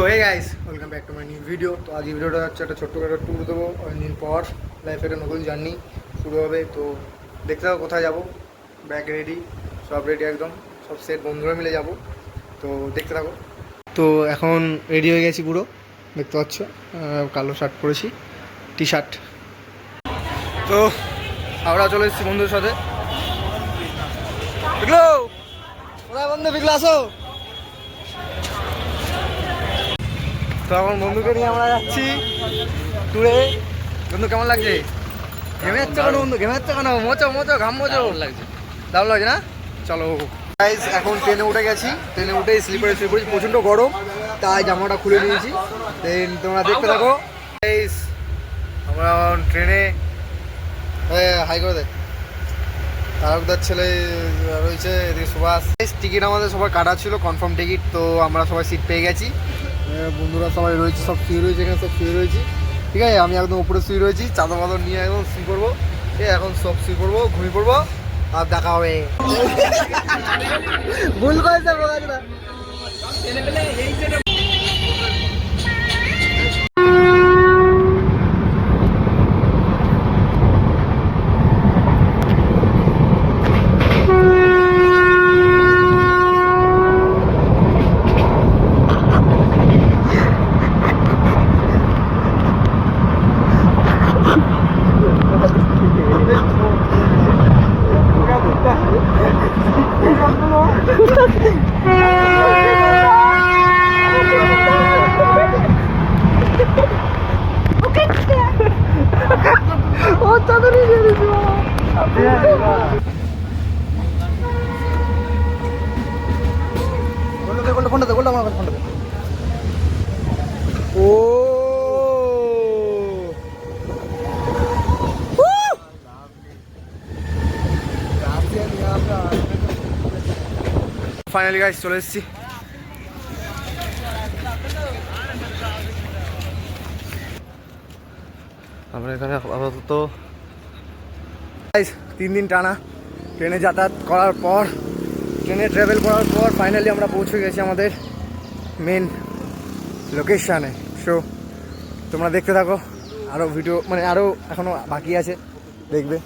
তো hey guys, welcome back to my new video. তো আজ এই ভিডিওটা হচ্ছে একটা ছোট্টখাটো ট্যুর দেবো। অনেকদিন পর লাইফে একটা নতুন জার্নি শুরু হবে। তো দেখতে থাকো কোথায় যাবো। ব্যাগ রেডি, সব রেডি একদম, সব সেট, বন্ধুরা মিলে যাব। তো দেখতে থাকো। তো এখন রেডি হয়ে গেছি পুরো, দেখতে পাচ্ছ। কালো শার্ট পরেছি, টি শার্ট। তো আমরা চলে এসেছি বন্ধুদের সাথে। বিগলো, কোথায় বন্ধু? বিগলো আসো। তো এখন বন্ধুকে নিয়ে আমরা যাচ্ছি ট্যুরে। বন্ধু কেমন লাগছে? ঘেমে যাচ্ছে কেন বন্ধু? ঘেমে যাচ্ছে কেন? মোচো মোচো, ঘাম মোচো। লাগছে, দারুণ লাগছে না? চলো গাইস, এখন ট্রেনে উঠে গেছি। ট্রেনে উঠে স্লিপারে শুয়ে পড়েছি, প্রচণ্ড গরম, তাই জামাটা খুলে নিয়েছি। দেন তোমরা দেখতে থাকো গাইস। আমরা ট্রেনে হাই করে দেয় তারকদার ছেলে রয়েছে, এদিকে সুভাষ। টিকিট আমাদের সবার কাটা ছিল, কনফার্ম টিকিট। তো আমরা সবাই সিট পেয়ে গেছি। বন্ধুরা সবাই রয়েছে, সব শুয়ে রয়েছে এখানে, সব শুয়ে রয়েছি। ঠিক আছে, আমি একদম উপরে শুয়ে রয়েছি, চাদর বাদর নিয়ে একদম শুয়ে পড়বো। ঠিক আছে, এখন সব শুয়ে পড়বো, ঘুমিয়ে পড়বো, আর দেখা হবে। ভুল করেছে না। ও চাদরই দিয়ে দিয়েছি ফোনটা আমার ফোনটা। ও ফাইনালি গাইস চলে এসেছি। আমরা এখানে আপাতত 3 দিন টানা ট্রেনে যাতায়াত করার পর, ট্রেনে ট্রাভেল করার পর ফাইনালি আমরা পৌঁছে গেছি আমাদের মেন লোকেশানে। সো তোমরা দেখতে থাকো, আরও ভিডিও, মানে আরও এখনও বাকি আছে, দেখবে।